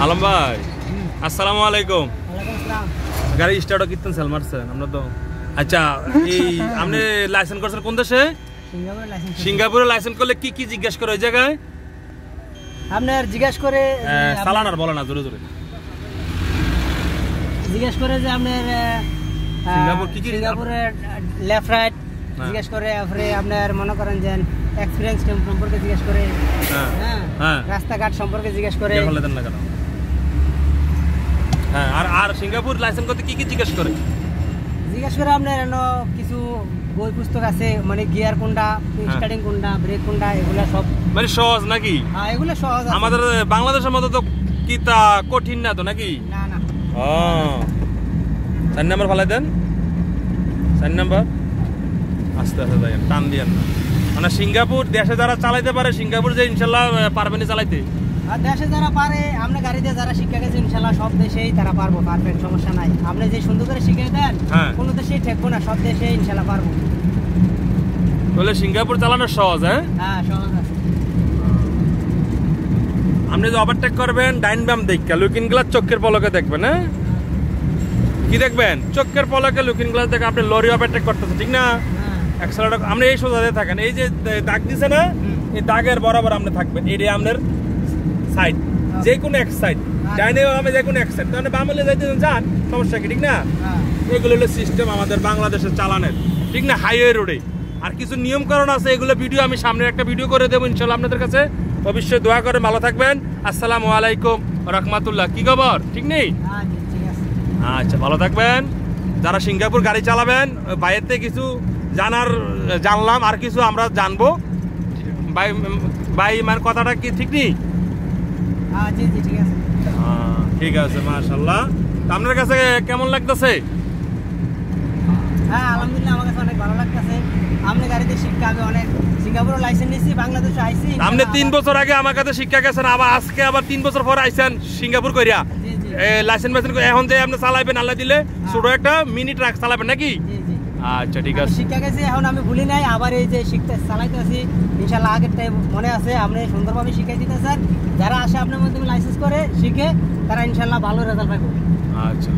আলম ভাই আসসালামু আলাইকুম। ওয়ালাইকুম আসসালাম। গাড়ি স্টার্ট কিতন সেল মারছেন আমরা তো? আচ্ছা, এই আপনি লাইসেন্স করছেন কোন দেশে? সিঙ্গাপুরে লাইসেন্স। সিঙ্গাপুরে লাইসেন্স করলে কি কি জিজ্ঞেস করে ওই জায়গায়? আপনার জিজ্ঞেস করে চালানার বলে না, জোরে জোরে জিজ্ঞেস করে যে আপনার সিঙ্গাপুর কি কি সিঙ্গাপুরে লেফট রাইট জিজ্ঞেস করে, তারপরে আপনার মনে করেন যে এক্সপিরিয়েন্স সম্পর্কে জিজ্ঞেস করে, হ্যাঁ রাস্তাঘাট সম্পর্কে জিজ্ঞেস করে। হ্যাঁ, আর সিঙ্গাপুর লাইসেন্স করতে কি কি জিজ্ঞেস করে? জিজ্ঞেস করে আপনার কিছু বই পুস্তক আছে, মানে গিয়ার কোনটা, স্টার্টিং কোনটা, ব্রেক কোনটা, এগুলা সব মানে সহজ নাকি? হ্যাঁ, এগুলা সহজ। আমাদের বাংলাদেশের মতো তো কি তা কঠিন না তো নাকি? না না। ও 4 নাম্বার ফালাই দেন, 4 নাম্বার আস্তে আস্তে যাই, টান দিয়েন না। মানে সিঙ্গাপুর দেশে যারা চালাইতে পারে, সিঙ্গাপুর যে ইনশাল্লাহ পারবেনি চালাইতে। আর দেশে যারা পারে, আমরা গাড়িতে যারা শিক্ষা গেছে ইনশাল্লাহ সব দেশেই তারা পারবো, পারফেক্ট, সমস্যা নাই। আপনি যে সুন্দর করে শিখিয়ে দেন কোনো দেশেই ঠেকবো না, সব দেশে ইনশাল্লাহ পারবো। তাহলে সিঙ্গাপুর চালানো সহজ? হ্যাঁ সহজ আছে। আপনি যে ওভারটেক করবেন ডাইন বাম দেখে লুকিং গ্লাস চোখের পলকে দেখবেন। হ্যাঁ, কি দেখবেন? চোখের পলকে লুকিং গ্লাস দেখে আপনি লরি ওভারটেক করতেছেন, ঠিক না? অ্যাক্সেলারেটর আপনি এই সোজা দিয়ে থাকেন, এই যে দাগ দিছে না, এই দাগের বরাবর আপনি থাকবেন। এটি আপনার সাইড, যে কোনো এক সাইড, ডাইনে বামে যে কোনো এক সাইড, তাহলে বামলে যাইতে যান, সমস্যা কি? ঠিক না? এগুলো হলো সিস্টেম আমাদের বাংলাদেশের চালানের, ঠিক না? হাইওয়ে রোডে আর কিছু নিয়মকরণ আছে, এগুলো ভিডিও আমি সামনে একটা ভিডিও করে দেবো ইনশাল্লাহ আপনাদের কাছে। অবশ্যই দোয়া করে ভালো থাকবেন। আসসালামু আলাইকুম রাহমাতুল্লাহ। কি খবর? ঠিক নেই? আচ্ছা, ভালো থাকবেন। যারা সিঙ্গাপুর গাড়ি চালাবেন, বাইরেতে কিছু জানলাম, আর কিছু আমরা জানবো। ভাই মানে কথাটা কি ঠিক নেই? ঠিক আছে, মাশাআল্লাহ। আপনার কাছে কেমন লাগতেছে? হ্যাঁ আলহামদুলিল্লাহ, আমার কাছে অনেক ভালো লাগতেছে। আপনি গাড়িতে শিক্ষা, আমি অনেক সিঙ্গাপুরে লাইসেন্স নিয়েছি, বাংলাদেশে আইছি। আপনি 3 বছর আগে আমার কাছে শিক্ষা গেছেন, আবার আজকে আবার 3 বছর পর আইছেন সিঙ্গাপুর কইরা। লাইসেন্স এখন যে আপনি চালাইবেন, আল্লাহ দিলে ছোট একটা মিনি ট্রাক চালাবেন নাকি? আচ্ছা, ঠিক আছে। শিক্ষা গেছি, এখন আমি ভুলি নাই, আবার এই যে শিখতে চালাইতে আছি ইনশাল্লাহ, আগেরটাই মনে আছে। আপনি সুন্দরভাবে শিখাই দিতেছেন, যারা আসে আপনার মাধ্যমে লাইসেন্স করে শিখে, তারা ইনশাল্লাহ ভালো রেজাল্ট পাবে। আচ্ছা।